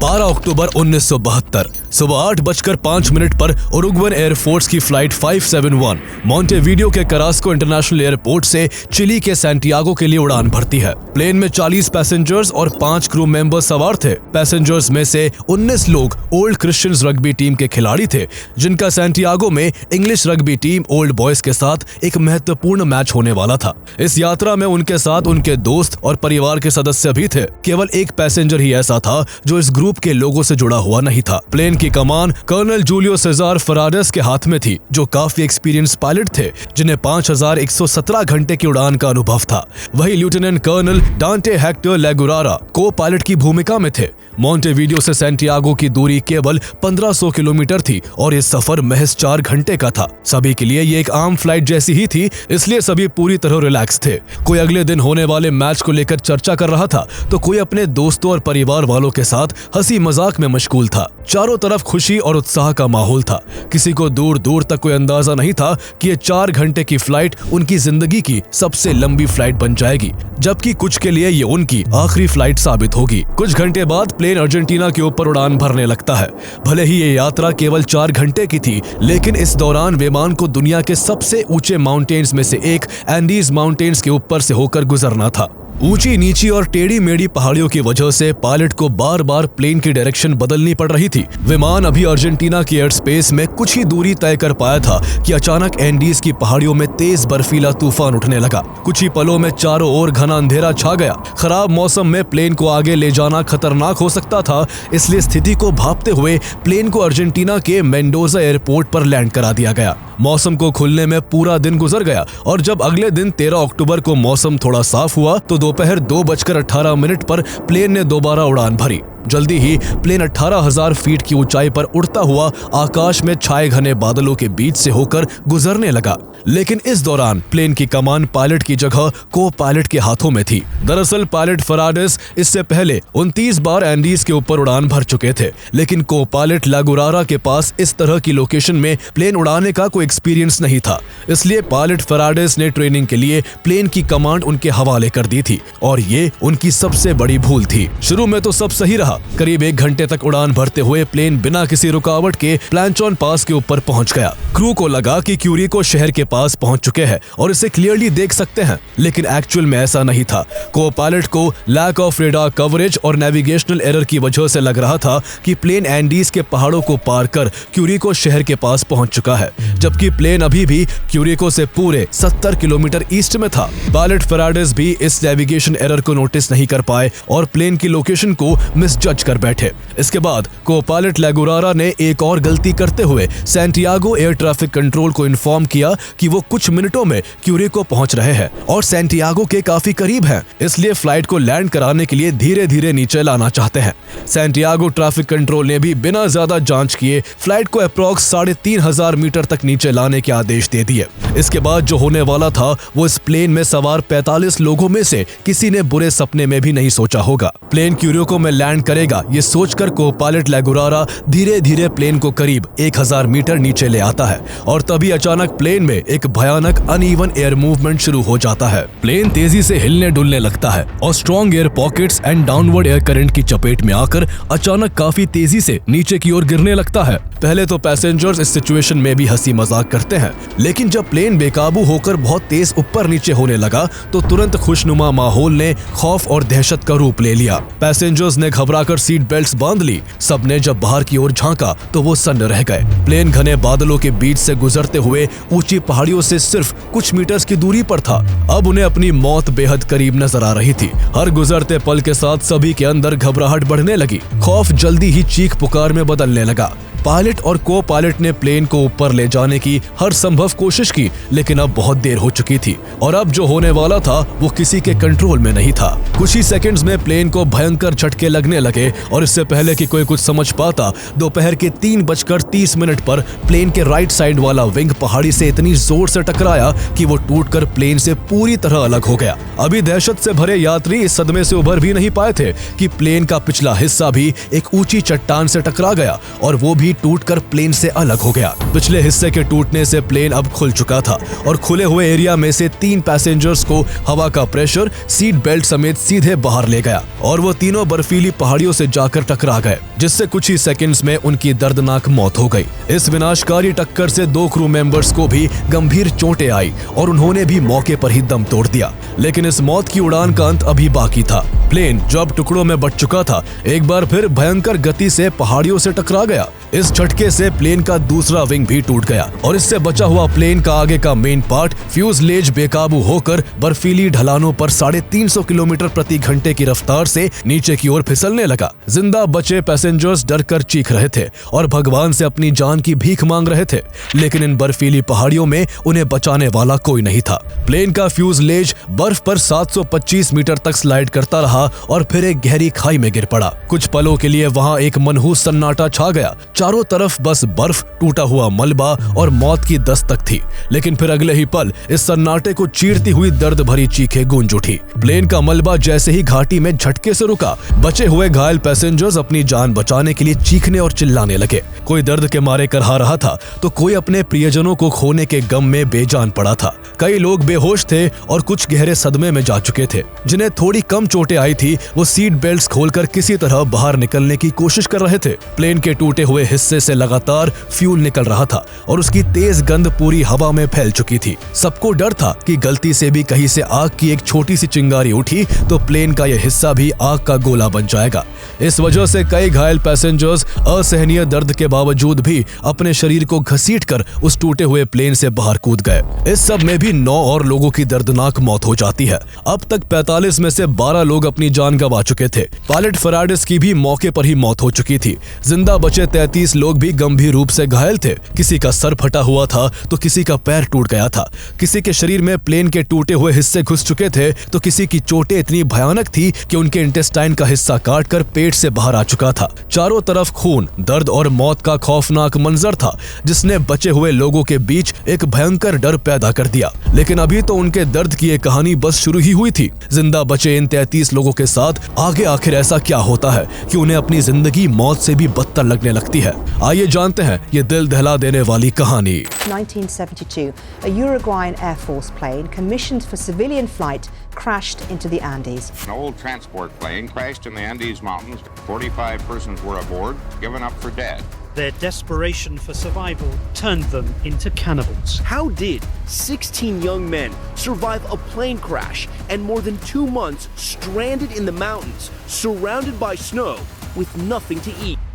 12 अक्टूबर 1972 सुबह 8:05 पर Uruguayan air force की फ्लाइट 571 मोंटेवीडियो के करास्को इंटरनेशनल एयरपोर्ट से चिली के सैंटियागो के लिए उड़ान भरती है। प्लेन में 40 पैसेंजर्स और 5 क्रू मेंबर्स सवार थे। पैसेंजर्स में से 19 लोग ओल्ड क्रिश्चियंस रग्बी टीम के खिलाड़ी थे, जिनका सैंटियागो में English rugby team old boys के साथ एक महत्वपूर्ण मैच होने वाला था। इस यात्रा में उनके साथ उनके दोस्त और परिवार के सदस्य भी थे। केवल एक पैसेंजर ही ऐसा था जो इस ग्रुप के लोगों से जुड़ा हुआ नहीं था। प्लेन की कमान कर्नल जूलियो सेजार फराडेस के हाथ में थी, जो काफी एक्सपीरियंस पायलट थे, जिन्हें 5117 घंटे की उड़ान का अनुभव था। वही लेफ्टिनेंट कर्नल डांटे हेक्टर लेगुरारा को पायलट की भूमिका में थे। मोंटेवीडियो से सैंटियागो की दूरी केवल 1500 किलोमीटर थी और ये सफर महज 4 घंटे का था। सभी के लिए ये एक आम फ्लाइट जैसी ही थी, इसलिए सभी पूरी तरह रिलैक्स थे। कोई अगले दिन होने वाले मैच को लेकर चर्चा कर रहा था, तो कोई अपने दोस्तों और परिवार वालों के साथ हंसी मजाक में मशगूल था। चारों तरफ खुशी और उत्साह का माहौल था। किसी को दूर दूर तक कोई अंदाजा नहीं था कि ये 4 घंटे की फ्लाइट उनकी जिंदगी की सबसे लंबी फ्लाइट बन जाएगी, जबकि कुछ के लिए ये उनकी आखिरी फ्लाइट साबित होगी। कुछ घंटे बाद प्लेन अर्जेंटीना के ऊपर उड़ान भरने लगता है। भले ही ये यात्रा केवल 4 घंटे की थी, लेकिन इस दौरान विमान को दुनिया के सबसे ऊंचे माउंटेन्स में से एक एंडीज माउंटेन्स के ऊपर से होकर गुजरना था। ऊंची नीची और टेढ़ी मेढ़ी पहाड़ियों की वजह से पायलट को बार बार प्लेन की डायरेक्शन बदलनी पड़ रही थी। विमान अभी अर्जेंटीना की एयर स्पेस में कुछ ही दूरी तय कर पाया था कि अचानक एंडीज की पहाड़ियों में तेज बर्फीला तूफान उठने लगा। कुछ ही पलों में चारों ओर घना अंधेरा छा गया। खराब मौसम में प्लेन को आगे ले जाना खतरनाक हो सकता था, इसलिए स्थिति को भांपते हुए प्लेन को अर्जेंटीना के मेंडोजा एयरपोर्ट पर लैंड करा दिया गया। मौसम को खुलने में पूरा दिन गुजर गया और जब अगले दिन 13 अक्टूबर को मौसम थोड़ा साफ हुआ तो दोपहर 2:18 पर प्लेन ने दोबारा उड़ान भरी। जल्दी ही प्लेन 18,000 फीट की ऊंचाई पर उड़ता हुआ आकाश में छाए घने बादलों के बीच से होकर गुजरने लगा। लेकिन इस दौरान प्लेन की कमान पायलट की जगह को पायलट के हाथों में थी। दरअसल पायलट फराडेस इससे पहले 29 बार एंडीज के ऊपर उड़ान भर चुके थे, लेकिन को पायलट लेगुरारा के पास इस तरह की लोकेशन में प्लेन उड़ाने का कोई एक्सपीरियंस नहीं था। इसलिए पायलट फराडेस ने ट्रेनिंग के लिए प्लेन की कमांड उनके हवाले कर दी थी और ये उनकी सबसे बड़ी भूल थी। शुरू में तो सब सही रहा। करीब 1 घंटे तक उड़ान भरते हुए प्लेन बिना किसी रुकावट के प्लांचॉन पास के ऊपर पहुंच गया। क्रू को लगा कि क्यूरिको शहर के पास पहुंच चुके हैं और इसे क्लियरली देख सकते हैं, लेकिन एक्चुअल में ऐसा नहीं था। को पायलट को लैक ऑफ रेडार कवरेज और नेविगेशनल एरर की वजह से लग रहा था कि प्लेन एंडीज के पहाड़ों को पार कर क्यूरिको शहर के पास पहुंच चुका है, जबकि प्लेन अभी भी क्यूरिको से पूरे 70 किलोमीटर ईस्ट में था। पायलट फराडेस भी इस नेविगेशन एरर को नोटिस नहीं कर पाए और प्लेन की लोकेशन को मिसजज कर बैठे। इसके बाद को पायलट लेगुरारा ने एक और गलती करते हुए सैंटियागो एयर ट्रैफिक कंट्रोल को इन्फॉर्म किया कि वो कुछ मिनटों में क्यूरिको पहुंच रहे हैं और सैंटियागो के काफी करीब हैं, इसलिए फ्लाइट को लैंड कराने के लिए धीरे धीरे नीचे लाना चाहते हैं। सैंटियागो ट्रैफिक कंट्रोल ने भी बिना ज्यादा जांच किए फ्लाइट को अप्रॉक्स 3,500 मीटर तक नीचे लाने के आदेश दे दिए। इसके बाद जो होने वाला था वो इस प्लेन में सवार 45 लोगों में से किसी ने बुरे सपने में भी नहीं सोचा होगा। प्लेन क्यूरिको में लैंड करेगा ये सोचकर को पायलट लेगुरारा धीरे धीरे प्लेन को करीब 1000 मीटर नीचे ले आता है और तभी अचानक प्लेन में एक भयानक अनइवन एयर मूवमेंट शुरू हो जाता है। प्लेन तेजी से हिलने डुलने लगता है और strong air pockets and downward air current की चपेट में आकर अचानक काफी तेजी से नीचे की ओर गिरने लगता है। पहले तो पैसेंजर्स इस सिचुएशन में भी हंसी मजाक करते हैं, लेकिन जब प्लेन बेकाबू होकर बहुत तेज ऊपर नीचे होने लगा तो तुरंत खुशनुमा माहौल ने खौफ और दहशत का रूप ले लिया। पैसेंजर्स ने घबराकर सीट बेल्ट्स बांध ली। सबने जब बाहर की ओर झांका तो वो सन्न रह गए। प्लेन घने बादलों के बीच से गुजरते हुए ऊंची पहाड़ियों से सिर्फ कुछ मीटर्स की दूरी पर था। अब उन्हें अपनी मौत बेहद करीब नजर आ रही थी। हर गुजरते पल के साथ सभी के अंदर घबराहट बढ़ने लगी। खौफ जल्दी ही चीख पुकार में बदलने लगा। पायलट और को पायलट ने प्लेन को ऊपर ले जाने की हर संभव कोशिश की, लेकिन अब बहुत देर हो चुकी थी और अब जो होने वाला था वो किसी के कंट्रोल में नहीं था। कुछ ही सेकंड्स में प्लेन को भयंकर झटके लगने लगे और इससे पहले कि कोई कुछ समझ पाता, दोपहर के 3:30 पर प्लेन के राइट साइड वाला विंग पहाड़ी से इतनी जोर से टकराया कि वो टूटकर प्लेन से पूरी तरह अलग हो गया। अभी दहशत से भरे यात्री इस सदमे से उभर भी नहीं पाए थे कि प्लेन का पिछला हिस्सा भी एक ऊंची चट्टान से टकरा गया और वो भी टूटकर प्लेन से अलग हो गया। पिछले हिस्से के टूटने से प्लेन अब खुल चुका था और खुले हुए एरिया में से 3 पैसेंजर्स को हवा का प्रेशर सीट बेल्ट समेत सीधे बाहर ले गया और वो तीनों बर्फीली पहाड़ियों से जाकर टकरा गए, जिससे कुछ ही सेकंड्स में उनकी दर्दनाक मौत हो गई। इस विनाशकारी टक्कर से 2 क्रू मेंबर्स को भी गंभीर चोटें आई और उन्होंने भी मौके पर ही दम तोड़ दिया। लेकिन इस मौत की उड़ान का अंत अभी बाकी था। प्लेन जो अब टुकड़ों में बट चुका था, एक बार फिर भयंकर गति से पहाड़ियों से टकरा गया। इस झटके से प्लेन का दूसरा विंग भी टूट गया और इससे बचा हुआ प्लेन का आगे का मेन पार्ट फ्यूजलेज बेकाबू होकर बर्फीली ढलानों पर 350 किलोमीटर प्रति घंटे की रफ्तार से नीचे की ओर फिसलने लगा। जिंदा बचे पैसेंजर्स डरकर चीख रहे थे और भगवान से अपनी जान की भीख मांग रहे थे, लेकिन इन बर्फीली पहाड़ियों में उन्हें बचाने वाला कोई नहीं था। प्लेन का फ्यूजलेज बर्फ पर 725 मीटर तक स्लाइड करता रहा और फिर एक गहरी खाई में गिर पड़ा। कुछ पलों के लिए वहां एक मनहूस सन्नाटा छा गया। चारों तरफ बस बर्फ, टूटा हुआ मलबा और मौत की दस्तक थी। लेकिन फिर अगले ही पल इस सन्नाटे को चीरती हुई दर्द भरी चीखें गूंज उठी। प्लेन का मलबा जैसे ही घाटी में झटके से रुका, बचे हुए घायल पैसेंजर्स अपनी जान बचाने के लिए चीखने और चिल्लाने लगे। कोई दर्द के मारे करहा रहा था तो कोई अपने प्रियजनों को खोने के गम में बेजान पड़ा था। कई लोग बेहोश थे और कुछ गहरे सदमे में जा चुके थे। जिन्हें थोड़ी कम चोटें आई थी वो सीट बेल्ट्स खोलकर किसी तरह बाहर निकलने की कोशिश कर रहे थे। प्लेन के टूटे हुए हिस्से से लगातार फ्यूल निकल रहा था और उसकी तेज गंध पूरी हवा में फैल चुकी थी। सबको डर था कि गलती से भी कहीं से आग की एक छोटी सी चिंगारी उठी तो प्लेन का यह हिस्सा भी आग का गोला बन जाएगा। इस वजह से कई घायल पैसेंजर्स असहनीय दर्द के बावजूद भी अपने शरीर को घसीटकर उस टूटे हुए प्लेन से बाहर कूद गए। इस सब में भी 9 और लोगों की दर्दनाक मौत हो जाती है। अब तक 45 में से 12 लोग अपनी जान गंवा चुके थे। पायलट फराडिस की भी मौके पर ही मौत हो चुकी थी। जिंदा बचे 33 लोग भी गंभीर रूप से घायल थे। किसी का सर फटा हुआ था तो किसी का पैर टूट गया था। किसी के शरीर में प्लेन के टूटे हुए हिस्से घुस चुके थे तो किसी की चोटें इतनी भयानक थी कि उनके इंटेस्टाइन का हिस्सा काटकर पेट से बाहर आ चुका था। चारों तरफ खून, दर्द और मौत का खौफनाक मंजर था जिसने बचे हुए लोगों के बीच एक भयंकर डर पैदा कर दिया। लेकिन अभी तो उनके दर्द की ये कहानी बस शुरू ही हुई थी। जिंदा बचे इन 33 लोगों के साथ आगे आखिर ऐसा क्या होता है कि उन्हें अपनी जिंदगी मौत से भी बदतर लगने लगती है। आइए जानते हैं ये दिल दहला देने वाली कहानी। 1972, a Uruguayan Air Force plane commissioned for civilian flight crashed into the Andes. An old transport plane crashed in the Andes Mountains. 45 persons were aboard, given up for dead. Their desperation for survival turned them into cannibals. How did 16 young men survive a plane crash and more than 2 months stranded in the mountains, surrounded by snow, with nothing to eat?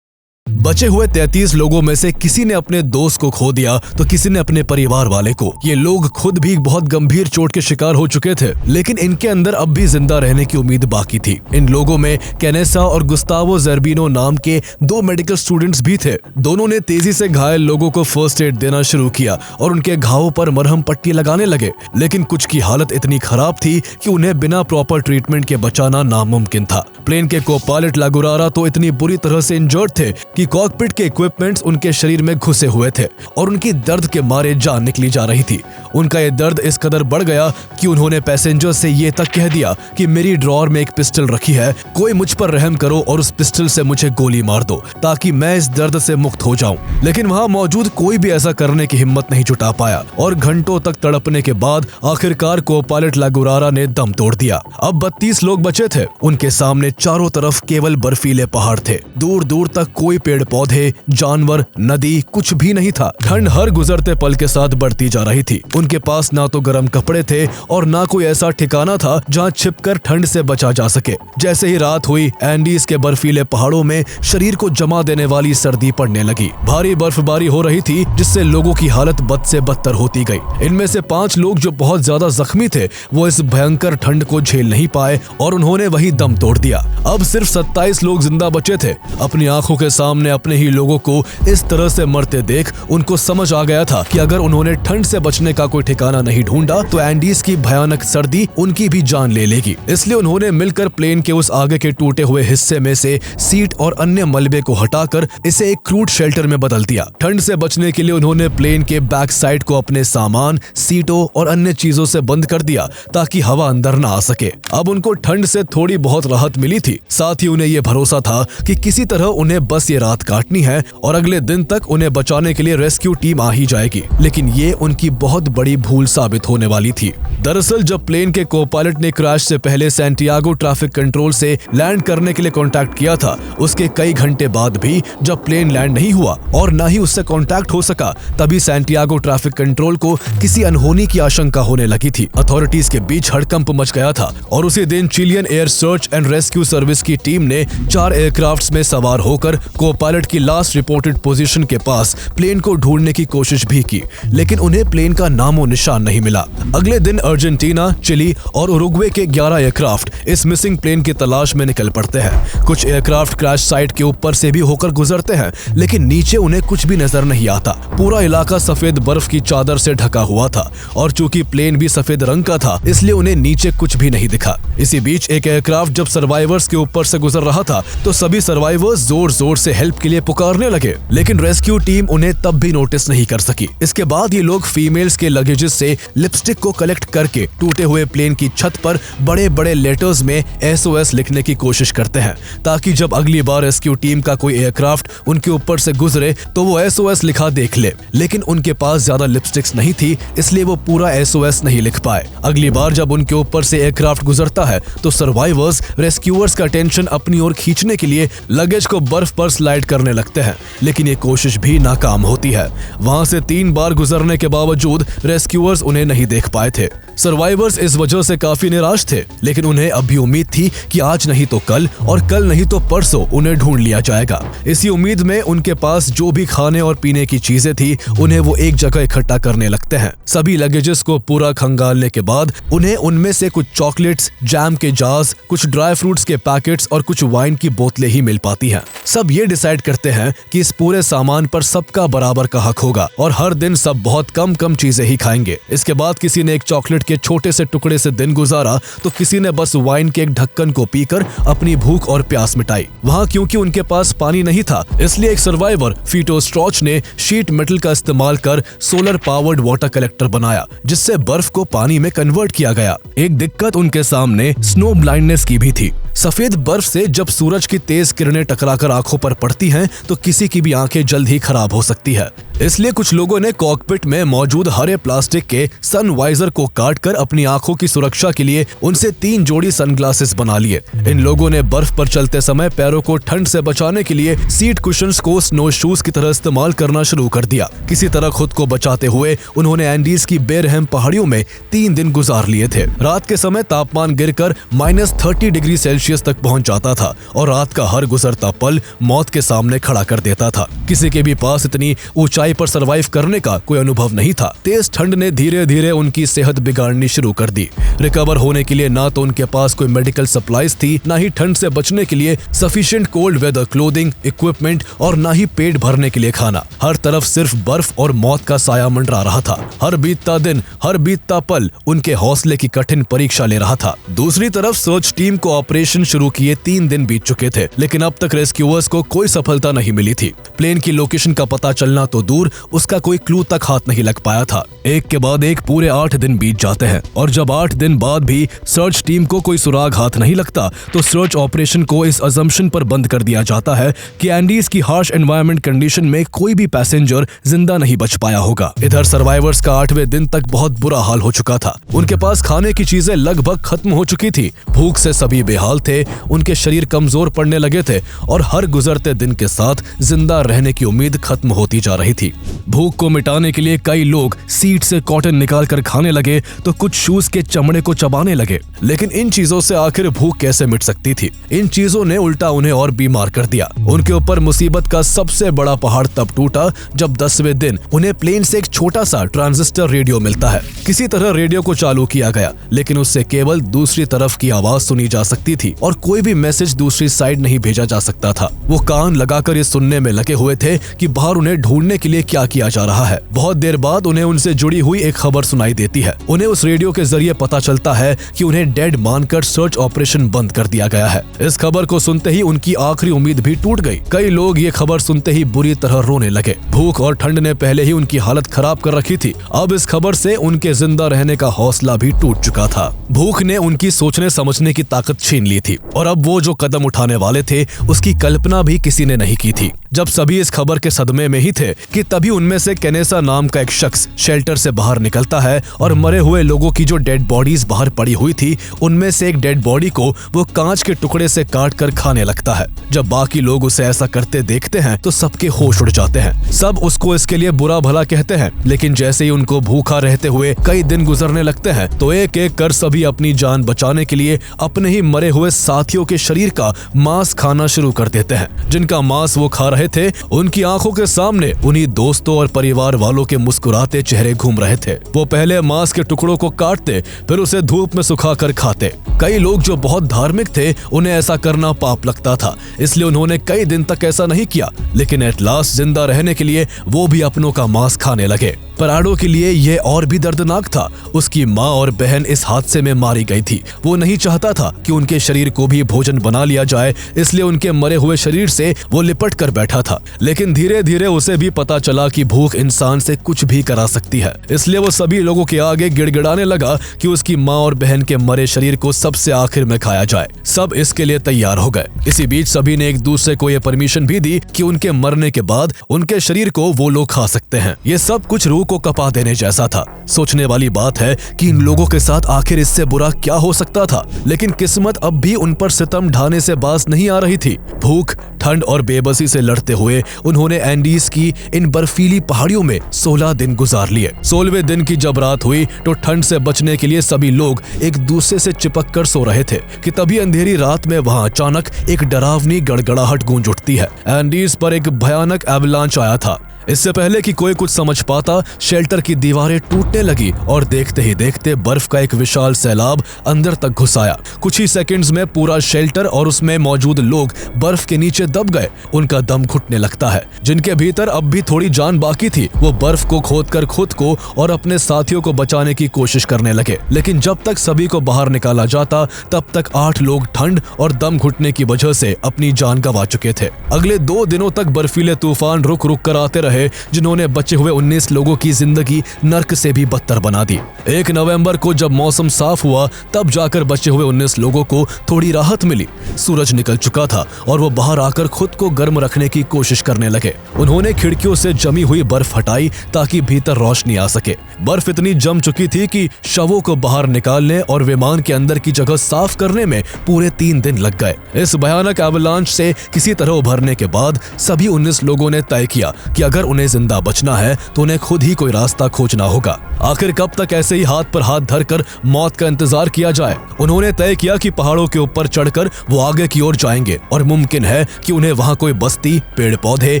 बचे हुए 33 लोगों में से किसी ने अपने दोस्त को खो दिया तो किसी ने अपने परिवार वाले को। ये लोग खुद भी बहुत गंभीर चोट के शिकार हो चुके थे, लेकिन इनके अंदर अब भी जिंदा रहने की उम्मीद बाकी थी। इन लोगों में कैनेसा और गुस्तावो ज़र्बिनो नाम के 2 मेडिकल स्टूडेंट्स भी थे। दोनों ने तेजी से घायल लोगों को फर्स्ट एड देना शुरू किया और उनके घावों पर मरहम पट्टी लगाने लगे। लेकिन कुछ की हालत इतनी खराब थी कि उन्हें बिना प्रॉपर ट्रीटमेंट के बचाना नामुमकिन था। प्लेन के को पायलट लागुरारा तो इतनी बुरी तरह से इंजर्ड थे कि कॉकपिट के इक्विपमेंट्स उनके शरीर में घुसे हुए थे और उनकी दर्द के मारे जान निकली जा रही थी। उनका ये दर्द इस कदर बढ़ गया कि उन्होंने पैसेंजर से ये तक कह दिया कि मेरी ड्रॉअर में एक पिस्टल रखी है, कोई मुझ पर रहम करो और उस पिस्टल से मुझे गोली मार दो ताकि मैं इस दर्द से मुक्त हो जाऊं। लेकिन वहां मौजूद कोई भी ऐसा करने की हिम्मत नहीं जुटा पाया और घंटों तक तड़पने के बाद आखिरकार को पायलट लागुरारा ने दम तोड़ दिया। अब 32 लोग बचे थे। उनके सामने चारों तरफ केवल बर्फीले पहाड़ थे। दूर दूर तक कोई पेड़ पौधे, जानवर, नदी कुछ भी नहीं था। ठंड हर गुजरते पल के साथ बढ़ती जा रही थी। उनके पास ना तो गर्म कपड़े थे और ना कोई ऐसा ठिकाना था जहां छिपकर ठंड से बचा जा सके। जैसे ही रात हुई, एंडीज के बर्फीले पहाड़ों में शरीर को जमा देने वाली सर्दी पड़ने लगी। भारी बर्फबारी हो रही थी जिससे लोगों की हालत बद से बदतर होती गई। इनमें से 5 लोग जो बहुत ज्यादा जख्मी थे वो इस भयंकर ठंड को झेल नहीं पाए और उन्होंने वही दम तोड़ दिया। अब सिर्फ 27 लोग जिंदा बचे थे। अपनी आंखों के सामने अपने ही लोगों को इस तरह से मरते देख उनको समझ आ गया था कि अगर उन्होंने ठंड से बचने का कोई ठिकाना नहीं ढूंढा तो एंडीज की भयानक सर्दी उनकी भी जान ले लेगी। इसलिए उन्होंने मिलकर प्लेन के उस आगे के टूटे हुए हिस्से में से सीट और अन्य मलबे को हटाकर इसे एक क्रूड शेल्टर में बदल दिया। ठंड से बचने के लिए उन्होंने प्लेन के बैक साइड को अपने सामान, सीटों और अन्य चीजों से बंद कर दिया ताकि हवा अंदर न आ सके। अब उनको ठंड से थोड़ी बहुत राहत मिली थी, साथ ही उन्हें यह भरोसा था कि किसी तरह उन्हें बस ये रात काटनी है और अगले दिन तक उन्हें बचाने के लिए रेस्क्यू टीम आ ही जाएगी। लेकिन ये उनकी बहुत बड़ी भूल साबित होने वाली थी। दरअसल जब प्लेन के को-पायलट ने क्रैश से पहले सैंटियागो ट्रैफिक कंट्रोल से लैंड करने के लिए कांटेक्ट किया था, उसके कई घंटे बाद भी जब प्लेन लैंड नहीं हुआ और न ही उससे कांटेक्ट हो सका, तभी सैंटियागो ट्रैफिक कंट्रोल को किसी अनहोनी की आशंका होने लगी थी। अथॉरिटीज के बीच हड़कंप मच गया था और उसी दिन Chilean air search and rescue service की टीम ने 4 एयरक्राफ्ट्स में सवार होकर को-पायलट की लास्ट रिपोर्टेड पोजीशन के पास प्लेन को ढूंढने की कोशिश भी की, लेकिन उन्हें प्लेन का नामो निशान नहीं मिला। अगले दिन अर्जेंटीना, चिली और उरुग्वे के 11 एयरक्राफ्ट इस मिसिंग प्लेन की तलाश में निकल पड़ते हैं। कुछ एयरक्राफ्ट क्रैश साइट के ऊपर से भी होकर गुजरते हैं, लेकिन नीचे उन्हें कुछ भी नजर नहीं आता। पूरा इलाका सफेद बर्फ की चादर से ढका हुआ था और चूंकि प्लेन भी सफेद रंग का था, इसलिए उन्हें नीचे कुछ भी नहीं दिखा। इसी बीच एक एयरक्राफ्ट जब सर्वाइवर्स के ऊपर से गुजर रहा था तो सभी सर्वाइवर्स जोर जोर से हेल्प के लिए पुकारने लगे, लेकिन रेस्क्यू टीम उन्हें तब भी नोटिस नहीं कर सकी। इसके बाद ये लोग फीमेल्स के लगेजेस से लिपस्टिक को कलेक्ट करके टूटे हुए प्लेन की छत पर बड़े बड़े लेटर्स में SOS लिखने की कोशिश करते हैं, ताकि जब अगली बार रेस्क्यू टीम का कोई एयरक्राफ्ट उनके ऊपर से गुजरे तो वो SOS लिखा देख ले। लेकिन उनके पास ज्यादा लिपस्टिक्स नहीं थी, इसलिए वो पूरा SOS नहीं लिख पाए। अगली बार जब उनके ऊपर से एयरक्राफ्ट गुजरता है तो सर्वाइवर्स रेस्क्यूअर्स का अटेंशन अपनी ओर खींचने के लिए लगेज को बर्फ पर स्लाइड करने लगते हैं, लेकिन ये कोशिश भी नाकाम होती है। वहां से 3 बार गुजरने के बावजूद रेस्क्यूअर्स उन्हें नहीं देख पाए थे। सर्वाइवर्स इस वजह से काफी निराश थे, लेकिन उन्हें अब भी उम्मीद थी कि आज नहीं तो कल और कल नहीं तो परसों उन्हें ढूंढ लिया जाएगा। इसी उम्मीद में उनके पास जो भी खाने और पीने की चीजें थी उन्हें वो एक जगह इकट्ठा करने लगते हैं। सभी लगेजेस को पूरा खंगालने के बाद उन्हें उनमें से कुछ चॉकलेट्स, जैम के जार्स, कुछ ड्राई फ्रूट्स के पैकेट्स और कुछ वाइन की बोतलें ही मिल पाती हैं। सब ये डिसाइड करते हैं कि इस पूरे सामान पर सबका बराबर का हक होगा और हर दिन सब बहुत कम कम चीजें ही खाएंगे। इसके बाद किसी ने एक चॉकलेट के छोटे से टुकड़े से दिन गुजारा तो किसी ने बस वाइन के एक ढक्कन को पीकर अपनी भूख और प्यास मिटाई। वहाँ क्योंकि उनके पास पानी नहीं था, इसलिए एक सर्वाइवर फीटो स्ट्रॉच ने शीट मेटल का इस्तेमाल कर सोलर पावर्ड वाटर कलेक्टर बनाया, जिससे बर्फ को पानी में कन्वर्ट किया गया। एक दिक्कत उनके सामने स्नो ब्लाइंडनेस की भी थी। सफेद बर्फ से जब सूरज की तेज किरणें टकराकर आंखों पर पड़ती हैं तो किसी की भी आंखें जल्द ही खराब हो सकती है। इसलिए कुछ लोगों ने कॉकपिट में मौजूद हरे प्लास्टिक के सन वाइजर को काटकर अपनी आंखों की सुरक्षा के लिए उनसे 3 जोड़ी सनग्लासेस बना लिए। इन लोगों ने बर्फ पर चलते समय पैरों को ठंड से बचाने के लिए सीट कुशन्स को स्नो शूज की तरह इस्तेमाल करना शुरू कर दिया। किसी तरह खुद को बचाते हुए उन्होंने एंडीज की बेरहम पहाड़ियों में 3 दिन गुजार लिए थे। रात के समय तापमान गिरकर -30 डिग्री सेल्सियस तक पहुंच जाता था और रात का हर गुजरता पल मौत के सामने खड़ा कर देता था। किसी के भी पास इतनी ऊंचाई पर सरवाइव करने का कोई अनुभव नहीं था। तेज ठंड ने धीरे धीरे उनकी सेहत बिगाड़नी शुरू कर दी। रिकवर होने के लिए ना तो उनके पास कोई मेडिकल सप्लाईज थी, ना ही ठंड से बचने के लिए sufficient cold weather clothing, equipment और ना ही पेट भरने के लिए खाना। हर तरफ सिर्फ बर्फ और मौत का साया मंडरा रहा था। हर बीतता दिन, हर बीतता पल उनके हौसले की कठिन परीक्षा ले रहा था। दूसरी तरफ सर्च टीम को ऑपरेशन शुरू किए 3 दिन बीत चुके थे, लेकिन अब तक रेस्क्यूअर्स को कोई सफलता नहीं मिली थी। प्लेन की लोकेशन का पता चलना तो दूर, उसका कोई क्लू तक हाथ नहीं लग पाया था। एक के बाद एक पूरे 8 दिन बीत जाते हैं और जब 8 दिन बाद भी सर्च टीम को कोई सुराग हाथ नहीं लगता तो सर्च ऑपरेशन को इस अजम्पशन पर बंद कर दिया जाता है कि एंडीज की हार्श एनवायरनमेंट कंडीशन में कोई भी पैसेंजर जिंदा नहीं बच पाया होगा। इधर सर्वाइवर्स का 8वें दिन तक बहुत बुरा हाल हो चुका था। उनके पास खाने की चीजें लगभग खत्म हो चुकी थी। भूख से सभी बेहाल थे, उनके शरीर कमजोर पड़ने लगे थे और हर गुजरते दिन के साथ जिंदा रहने की उम्मीद खत्म होती जा रही थी। भूख को मिटाने के लिए कई लोग सीट से कॉटन निकाल कर खाने लगे तो कुछ शूज के चमड़े को चबाने लगे, लेकिन इन चीजों से आखिर भूख कैसे मिट सकती थी। इन चीजों ने उल्टा उन्हें और बीमार कर दिया। उनके ऊपर मुसीबत का सबसे बड़ा पहाड़ तब टूटा जब 10वें दिन उन्हें प्लेन से एक छोटा सा ट्रांजिस्टर रेडियो मिलता है। किसी तरह रेडियो को चालू किया गया, लेकिन उससे केवल दूसरी तरफ की आवाज सुनी जा सकती थी। थी और कोई भी मैसेज दूसरी साइड नहीं भेजा जा सकता था। वो कान लगाकर ये सुनने में लगे हुए थे कि बाहर उन्हें ढूंढने के लिए क्या किया जा रहा है। बहुत देर बाद उन्हें उनसे जुड़ी हुई एक खबर सुनाई देती है। उन्हें उस रेडियो के जरिए पता चलता है कि उन्हें डेड मानकर सर्च ऑपरेशन बंद कर दिया गया है। इस खबर को सुनते ही उनकी आखिरी उम्मीद भी टूट गई। कई लोग ये खबर सुनते ही बुरी तरह रोने लगे। भूख और ठंड ने पहले ही उनकी हालत खराब कर रखी थी। अब इस खबर से उनके जिंदा रहने का हौसला भी टूट चुका था। भूख ने उनकी सोचने समझने की ताकत छीन ली थी और अब वो जो कदम उठाने वाले थे उसकी कल्पना भी किसी ने नहीं की थी। जब सभी इस खबर के सदमे में ही थे कि तभी उनमें से केनेसा नाम का एक शख्स शेल्टर से बाहर निकलता है और मरे हुए लोगों की जो डेड बॉडीज बाहर पड़ी हुई थी उनमें से एक डेड बॉडी को वो कांच के टुकड़े से काट कर खाने लगता है। जब बाकी लोग उसे ऐसा करते देखते हैं तो सबके होश उड़ जाते हैं। सब उसको इसके लिए बुरा भला कहते हैं, लेकिन जैसे ही उनको भूखा रहते हुए कई दिन गुजरने लगते हैं तो एक एक कर सभी अपनी जान बचाने के लिए अपने ही मरे हुए साथियों के शरीर का मांस खाना शुरू कर देते हैं। जिनका मांस वो खा रहे थे उनकी आंखों के सामने उन्हीं दोस्तों और परिवार वालों के मुस्कुराते चेहरे घूम रहे थे। वो पहले मांस के टुकड़ों को काटते फिर उसे धूप में सुखाकर खाते। कई लोग जो बहुत धार्मिक थे उन्हें ऐसा करना पाप लगता था, इसलिए उन्होंने कई दिन तक ऐसा नहीं किया, लेकिन एट लास्ट जिंदा रहने के लिए वो भी अपनों का मांस खाने लगे। पराडो के लिए यह और भी दर्दनाक था। उसकी माँ और बहन इस हादसे में मारी गई थी। वो नहीं चाहता था कि उनके शरीर को भी भोजन बना लिया जाए, इसलिए उनके मरे हुए शरीर से वो लिपट कर बैठा था। लेकिन धीरे धीरे उसे भी पता चला कि भूख इंसान से कुछ भी करा सकती है, इसलिए वो सभी लोगों के आगे गिड़गिड़ाने लगा कि उसकी माँ और बहन के मरे शरीर को सबसे आखिर में खाया जाए। सब इसके लिए तैयार हो गए। इसी बीच सभी ने एक दूसरे को ये परमिशन भी दी कि उनके मरने के बाद उनके शरीर को वो लोग खा सकते हैं। ये सब कुछ रूह को कपा देने जैसा था। सोचने वाली बात है कि इन लोगों के साथ आखिर इससे बुरा क्या हो सकता था, लेकिन किस्मत अब भी उन पर सितम ढाने से बाज नहीं आ रही थी। भूख, ठंड और बेबसी से लड़ते हुए उन्होंने एंडीज की इन बर्फीली पहाड़ियों में 16 दिन गुजार लिए। 16वें दिन की जब रात हुई तो ठंड से बचने के लिए सभी लोग एक दूसरे से चिपक कर सो रहे थे कि तभी अंधेरी रात में वहां अचानक एक डरावनी गड़गड़ाहट गूंज उठती है। एंडीज पर एक भयानक एवलांच आया था। इससे पहले कि कोई कुछ समझ पाता, शेल्टर की दीवारें टूटने लगी और देखते ही देखते बर्फ का एक विशाल सैलाब अंदर तक घुस आया। कुछ ही सेकंड्स में पूरा शेल्टर और उसमें मौजूद लोग बर्फ के नीचे दब गए। उनका दम घुटने लगता है। जिनके भीतर अब भी थोड़ी जान बाकी थी वो बर्फ को खोदकर खुद को और अपने साथियों को बचाने की कोशिश करने लगे, लेकिन जब तक सभी को बाहर निकाला जाता तब तक 8 लोग ठंड और दम घुटने की वजह से अपनी जान गंवा चुके थे। अगले 2 दिनों तक बर्फीले तूफान रुक रुक कर आते रहे, जिन्होंने बचे हुए 19 लोगों की जिंदगी नर्क से भी बदतर बना दी। 1 नवंबर को जब मौसम साफ हुआ तब जाकर बचे हुए 19 लोगों को थोड़ी राहत मिली। सूरज निकल चुका था और वो बाहर आकर खुद को गर्म रखने की कोशिश करने लगे। उन्होंने खिड़कियों से जमी हुई बर्फ हटाई ताकि भीतर रोशनी आ सके। बर्फ इतनी जम चुकी थी कि शवों को बाहर निकालने और विमान के अंदर की जगह साफ करने में पूरे 3 दिन लग गए। इस भयानक एवलांच से किसी तरह उभरने के बाद सभी 19 लोगों ने तय किया कि अगर उन्हें जिंदा बचना है तो उन्हें खुद ही कोई रास्ता खोजना होगा। आखिर कब तक ऐसे ही हाथ पर हाथ धरकर मौत का इंतजार किया जाए? उन्होंने तय किया कि पहाड़ों के ऊपर चढ़कर वो आगे की ओर जाएंगे और मुमकिन है कि उन्हें वहां कोई बस्ती, पेड़ पौधे,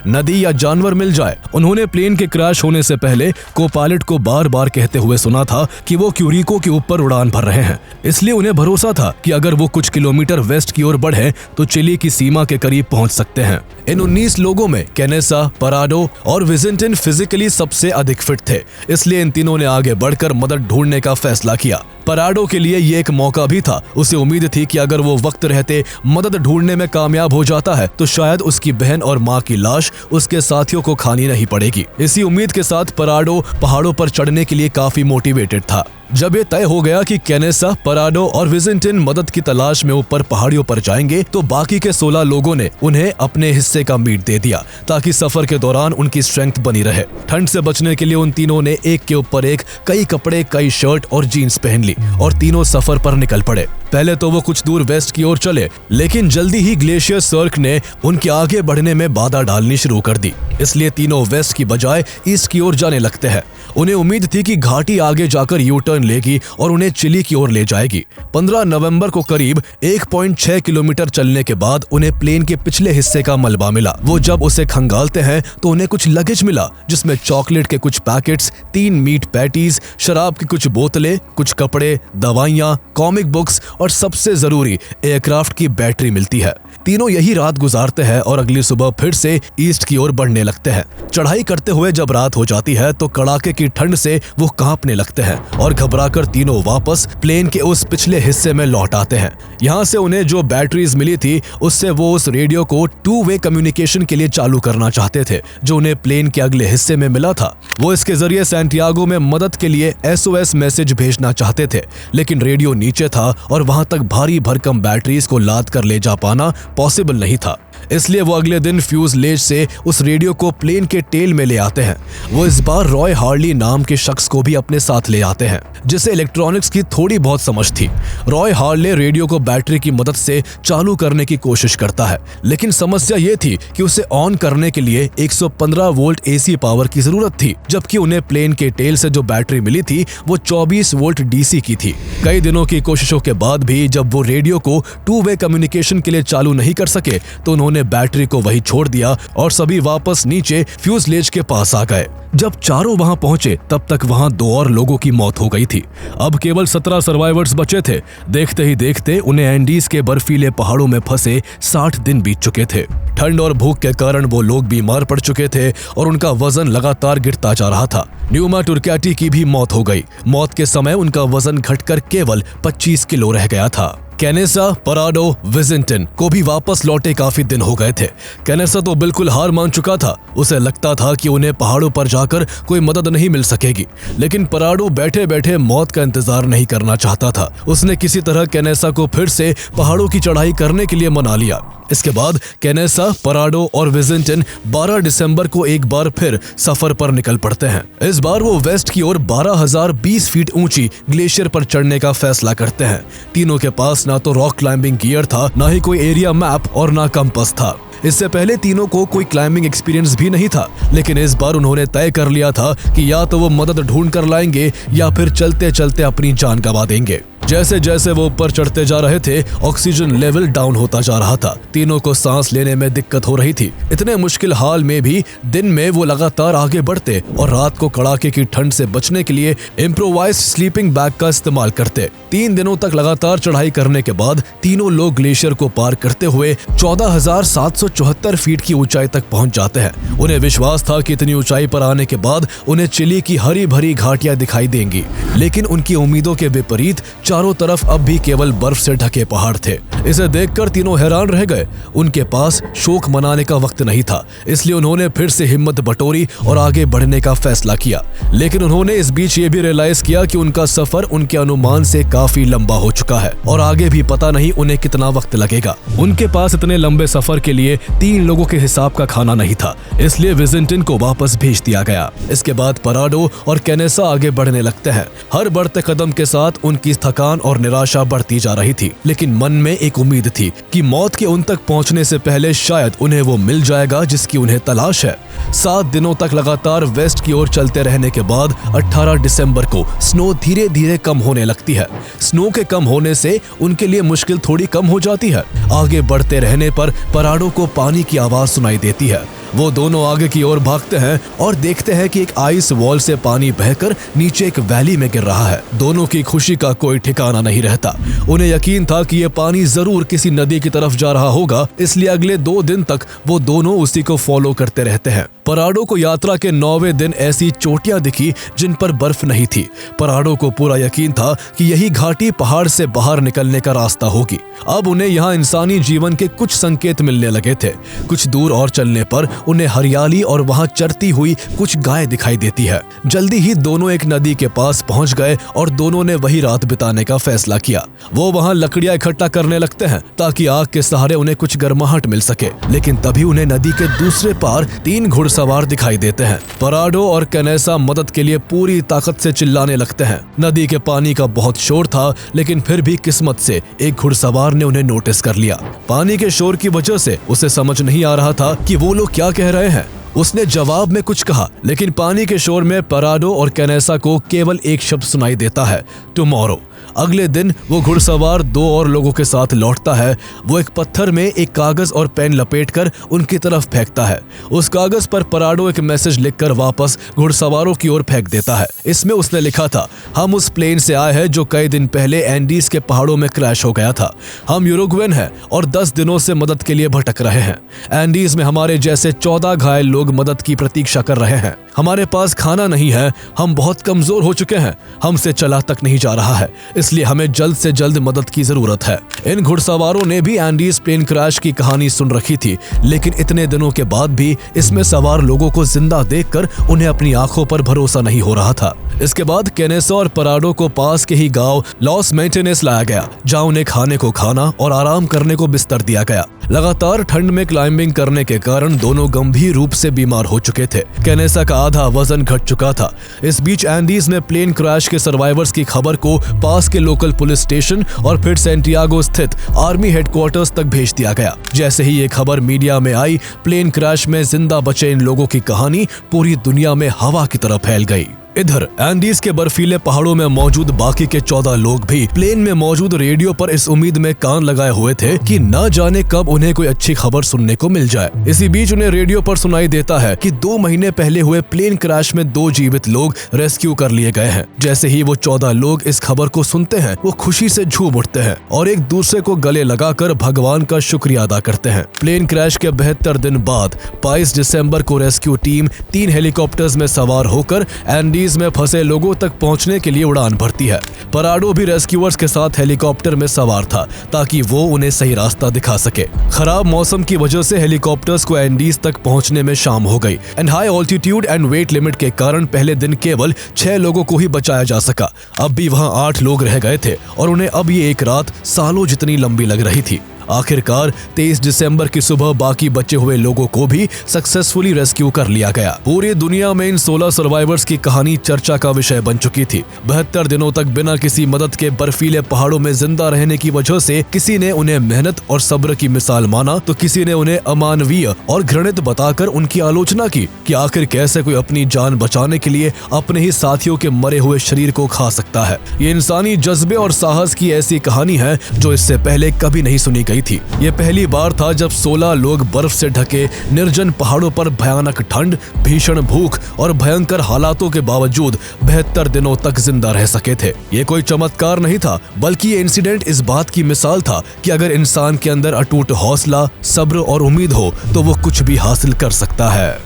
नदी या जानवर मिल जाए। उन्होंने प्लेन के क्रैश होने से पहले को पायलट को बार बार कहते हुए सुना था कि वो क्यूरिको के ऊपर उड़ान भर रहे हैं, इसलिए उन्हें भरोसा था कि अगर वो कुछ किलोमीटर वेस्ट की ओर बढ़े तो चिली की सीमा के करीब पहुंच सकते हैं। इन 19 लोगों में केनेसा, पराडो और विजेंटिन फिजिकली सबसे अधिक फिट थे, इसलिए इन तीनों ने आगे बढ़कर मदद ढूंढने का फैसला किया। पराडो के लिए ये एक मौका भी था। उसे उम्मीद थी कि अगर वो वक्त रहते मदद ढूंढने में कामयाब हो जाता है तो शायद उसकी बहन और माँ की लाश उसके साथियों को खानी नहीं पड़ेगी। इसी उम्मीद के साथ पराडो पहाड़ों पर चढ़ने के लिए काफी मोटिवेटेड था। जब ये तय हो गया कि केनेसा, पराडो और विजेंटिन मदद की तलाश में ऊपर पहाड़ियों पर जाएंगे तो बाकी के 16 लोगों ने उन्हें अपने हिस्से का मीट दे दिया ताकि सफर के दौरान उनकी स्ट्रेंथ बनी रहे। ठंड से बचने के लिए उन तीनों ने एक के ऊपर एक कई कपड़े, कई शर्ट और जीन्स पहन ली और तीनों सफर पर निकल पड़े। पहले तो वो कुछ दूर वेस्ट की ओर चले, लेकिन जल्दी ही ग्लेशियर सर्क ने उनके आगे बढ़ने में बाधा डालनी शुरू कर दी, इसलिए तीनों वेस्ट की बजाय ईस्ट की ओर जाने लगते हैं। उन्हें उम्मीद थी कि घाटी आगे जाकर यू टर्न टर्न लेगी और उन्हें चिली की ओर ले जाएगी। 15 नवंबर को करीब 1.6 किलोमीटर चलने के बाद उन्हें प्लेन के पिछले हिस्से का मलबा मिला। वो जब उसे खंगालते हैं तो उन्हें कुछ लगेज मिला, जिसमें चॉकलेट के कुछ पैकेट्स, 3 मीट पैटीज, शराब की कुछ बोतलें, कुछ कपड़े, दवाइयां, कॉमिक बुक्स और सबसे जरूरी एयरक्राफ्ट की बैटरी मिलती है। तीनों यही रात गुजारते हैं और अगली सुबह फिर से ईस्ट की ओर बढ़ने लगते हैं। चढ़ाई करते हुए जब रात हो जाती है तो कड़ाके की ठंड से वो कांपने लगते हैं और घबराकर तीनों वापस प्लेन के उस पिछले हिस्से में लौट आते हैं। यहाँ से उन्हें जो बैटरीज मिली थी उससे वो उस रेडियो को 2-वे कम्युनिकेशन के लिए चालू करना चाहते थे जो उन्हें प्लेन के अगले हिस्से में मिला था। वो इसके जरिए सैंटियागो में मदद के लिए SOS मैसेज भेजना चाहते थे, लेकिन रेडियो नीचे था और वहां तक भारी भरकम बैटरीज को लाद कर ले जा पाना पॉसिबल नहीं था। इसलिए वो अगले दिन फ्यूजलेज से उस रेडियो को प्लेन के टेल में ले आते हैं। वो इस बार रॉय हार्ली नाम के शख्स को भी अपने साथ ले आते हैं जिसे इलेक्ट्रॉनिक्स की थोड़ी बहुत समझ थी। रॉय हार्ले रेडियो को बैटरी की मदद से चालू करने की कोशिश करता है, लेकिन समस्या ये थी कि उसे ऑन करने के लिए 115 वोल्ट AC पावर की जरूरत थी, जबकि उन्हें प्लेन के टेल से जो बैटरी मिली थी वो 24 वोल्ट DC की थी। कई दिनों की कोशिशों के बाद भी जब वो रेडियो को 2-वे कम्युनिकेशन के लिए चालू नहीं कर सके तो उन्होंने बैटरी को वहीं छोड़ दिया और सभी वापस नीचे फ्यूजलेज के पास आ गए। जब चारों वहां पहुंचे तब तक वहां 2 और लोगों की मौत हो गई थी। अब केवल 17 सर्वाइवर्स बचे थे। देखते ही देखते उन्हें एंडीज के बर्फीले पहाड़ों में फंसे 60 दिन बीत चुके थे। ठंड और भूख के कारण वो लोग बीमार पड़ चुके थे और उनका वजन लगातार गिरता जा रहा था। न्यूमा टुर्कैटी की भी मौत हो गई। मौत के समय उनका वजन घटकर केवल 25 किलो रह गया था। कैनेसा, पराडो, विजिंटन को भी वापस लौटे काफी दिन हो गए थे। कैनेसा तो बिल्कुल हार मान चुका था। उसे लगता था कि उन्हें पहाड़ों पर जाकर कोई मदद नहीं मिल सकेगी, लेकिन पराडो बैठे बैठे मौत का इंतजार नहीं करना चाहता था। उसने किसी तरह कैनेसा को फिर से पहाड़ों की चढ़ाई करने के लिए मना लिया। इसके बाद कैनेसा, पराडो और विजिंटन 12 दिसंबर को एक बार फिर सफर पर निकल पड़ते हैं। इस बार वो वेस्ट की ओर 12,020 फीट ऊंची ग्लेशियर पर चढ़ने का फैसला करते हैं। तीनों के पास ना तो रॉक क्लाइंबिंग गियर था, ना ही कोई एरिया मैप और ना कंपास था। इससे पहले तीनों को कोई क्लाइंबिंग एक्सपीरियंस भी नहीं था, लेकिन इस बार उन्होंने तय कर लिया था कि या तो वो मदद ढूंढ कर लाएंगे या फिर चलते चलते अपनी जान गंवा देंगे। जैसे जैसे वो ऊपर चढ़ते जा रहे थे ऑक्सीजन लेवल डाउन होता जा रहा था। तीनों को सांस लेने में दिक्कत हो रही थी। इतने मुश्किल हाल में भी दिन में वो लगातार आगे बढ़ते और रात को कड़ाके की ठंड से बचने के लिए इम्प्रोवाइज्ड स्लीपिंग बैग का इस्तेमाल करते। 3 दिनों तक लगातार चढ़ाई करने के बाद तीनों लोग ग्लेशियर को पार करते हुए 14,774 फीट की ऊंचाई तक पहुंच जाते हैं। उन्हें विश्वास था कि इतनी ऊंचाई पर आने के बाद उन्हें चिली की हरी भरी घाटियां दिखाई देंगी, लेकिन उनकी उम्मीदों के विपरीत चारों तरफ अब भी केवल बर्फ से ढके पहाड़ थे। इसे देखकर तीनों हैरान रह गए। उनके पास शोक मनाने का वक्त नहीं था, इसलिए उन्होंने फिर से हिम्मत बटोरी और आगे बढ़ने का फैसला किया। लेकिन उन्होंने इस बीच ये भी रियलाइज किया कि उनका सफर उनके अनुमान से काफी लंबा हो चुका है और आगे भी पता नहीं उन्हें कितना वक्त लगेगा। उनके पास इतने लंबे सफर के लिए 3 लोगों के हिसाब का खाना नहीं था, इसलिए विजिंटन को वापस भेज दिया गया। इसके बाद पराडो और कैनेसा आगे बढ़ने लगते हैं। हर बढ़ते कदम के साथ उनकी थकान और निराशा बढ़ती जा रही थी, लेकिन मन में एक उम्मीद थी कि मौत के उन तक पहुंचने से पहले शायद उन्हें वो मिल जाएगा जिसकी उन्हें तलाश है। 7 दिनों तक लगातार वेस्ट की ओर चलते रहने के बाद 18 दिसंबर को स्नो धीरे धीरे कम होने लगती है। स्नो के कम होने से उनके लिए मुश्किल थोड़ी कम हो जाती है। आगे बढ़ते रहने पर पराडो को पानी की आवाज सुनाई देती है। वो दोनों आगे की ओर भागते हैं और देखते हैं कि एक आइस वॉल से पानी बहकर नीचे एक वैली में गिर रहा है। दोनों की खुशी का कोई ठिकाना नहीं रहता। उन्हें यकीन था कि ये पानी जरूर किसी नदी की तरफ जा रहा होगा, इसलिए अगले 2 दिन तक वो दोनों उसी को फॉलो करते रहते हैं। पराडो को यात्रा के 9वें दिन ऐसी चोटियां दिखी जिन पर बर्फ नहीं थी। पराडो को पूरा यकीन था कि यही घाटी पहाड़ से बाहर निकलने का रास्ता होगी। अब उन्हें यहाँ इंसानी जीवन के कुछ संकेत मिलने लगे थे। कुछ दूर और चलने पर उन्हें हरियाली और वहां चरती हुई कुछ गाय दिखाई देती है। जल्दी ही दोनों एक नदी के पास पहुंच गए और दोनों ने वही रात बिताने का फैसला किया। वो वहां लकड़ियां इकट्ठा करने लगते हैं ताकि आग के सहारे उन्हें कुछ गर्माहट मिल सके, लेकिन तभी उन्हें नदी के दूसरे पार 3 घुड़सवार दिखाई देते हैं। पराडो और कैनेसा मदद के लिए पूरी ताकत से चिल्लाने लगते हैं। नदी के पानी का बहुत शोर था, लेकिन फिर भी किस्मत से एक घुड़सवार ने उन्हें नोटिस कर लिया। पानी के शोर की वजह से उसे समझ नहीं आ रहा था कि वो लोग क्या कह रहे हैं। उसने जवाब में कुछ कहा, लेकिन पानी के शोर में पराडो और कैनेसा को केवल एक शब्द सुनाई देता है, टुमारो। अगले दिन वो घुड़सवार 2 और लोगों के साथ लौटता है। वो एक पत्थर में एक कागज और पेन लपेटकर उनकी तरफ फेंकता है। उस कागज पर पराडो एक मैसेज लिखकर वापस घुड़सवारों की ओर फेंक देता है। इसमें उसने लिखा था, हम उस प्लेन से आए हैं जो कई दिन पहले एंडीज के पहाड़ों में क्रैश हो गया था। हम यूरुग्वेन हैं और 10 दिनों से मदद के लिए भटक रहे हैं। एंडीज में हमारे जैसे 14 घायल लोग मदद की प्रतीक्षा कर रहे हैं। हमारे पास खाना नहीं है, हम बहुत कमजोर हो चुके हैं, हमसे चला तक नहीं जा रहा है, इसलिए हमें जल्द से जल्द मदद की जरूरत है। इन घुड़सवारों ने भी एंडीज प्लेन क्रैश की कहानी सुन रखी थी, लेकिन इतने दिनों के बाद भी इसमें सवार लोगों को जिंदा देखकर उन्हें अपनी आंखों पर भरोसा नहीं हो रहा था। इसके बाद कैनेसा और पराडो को पास के ही गांव लॉस मेंटेनेस लाया गया, जहां उन्हें खाने को खाना और आराम करने को बिस्तर दिया गया। लगातार ठंड में क्लाइंबिंग करने के कारण दोनों गंभीर रूप से बीमार हो चुके थे। कैनेसा का आधा वजन घट चुका था। इस बीच एंडीज में प्लेन क्रैश के सर्वाइवर्स की खबर को पास के लोकल पुलिस स्टेशन और फिर सैंटियागो स्थित आर्मी हेडक्वार्टर्स तक भेज दिया गया। जैसे ही ये खबर मीडिया में आई, प्लेन क्रैश में जिंदा बचे इन लोगों की कहानी पूरी दुनिया में हवा की तरह फैल गई। इधर एंडीज के बर्फीले पहाड़ों में मौजूद बाकी के 14 लोग भी प्लेन में मौजूद रेडियो पर इस उम्मीद में कान लगाए हुए थे कि न जाने कब उन्हें कोई अच्छी खबर सुनने को मिल जाए। इसी बीच उन्हें रेडियो पर सुनाई देता है कि 2 महीने पहले हुए प्लेन क्रैश में 2 जीवित लोग रेस्क्यू कर लिए गए हैं। जैसे ही वो 14 लोग इस खबर को सुनते हैं, वो खुशी से झूम उठते हैं और एक दूसरे को गले लगाकर भगवान का शुक्रिया अदा करते हैं। प्लेन क्रैश के 72 दिन बाद 22 दिसंबर को रेस्क्यू टीम 3 हेलीकॉप्टर्स में सवार होकर एंडीज में फंसे लोगों तक पहुंचने के लिए उड़ान भरती है। पराडो भी रेस्क्यूअर्स के साथ हेलीकॉप्टर में सवार था ताकि वो उन्हें सही रास्ता दिखा सके। खराब मौसम की वजह से हेलीकॉप्टर्स को एंडीज तक पहुंचने में शाम हो गई and high altitude and wait limit के कारण पहले दिन केवल 6 लोगों को ही बचाया जा सका। अब भी वहां 8 लोग रह गए थे और उन्हें अब ये एक रात सालों जितनी लंबी लग रही थी। आखिरकार 23 दिसंबर की सुबह बाकी बचे हुए लोगों को भी सक्सेसफुली रेस्क्यू कर लिया गया। पूरी दुनिया में इन 16 सर्वाइवर्स की कहानी चर्चा का विषय बन चुकी थी। 72 दिनों तक बिना किसी मदद के बर्फीले पहाड़ों में जिंदा रहने की वजह से किसी ने उन्हें मेहनत और सब्र की मिसाल माना, तो किसी ने उन्हें अमानवीय और घृणित बताकर उनकी आलोचना की कि आखिर कैसे कोई अपनी जान बचाने के लिए अपने ही साथियों के मरे हुए शरीर को खा सकता है। ये इंसानी जज्बे और साहस की ऐसी कहानी है जो इससे पहले कभी नहीं सुनी गई थी। ये पहली बार था जब 16 लोग बर्फ से ढके निर्जन पहाड़ों पर भयानक ठंड, भीषण भूख और भयंकर हालातों के बावजूद 72 दिनों तक जिंदा रह सके थे। ये कोई चमत्कार नहीं था, बल्कि ये इंसिडेंट इस बात की मिसाल था कि अगर इंसान के अंदर अटूट हौसला, सब्र और उम्मीद हो तो वो कुछ भी हासिल कर सकता है।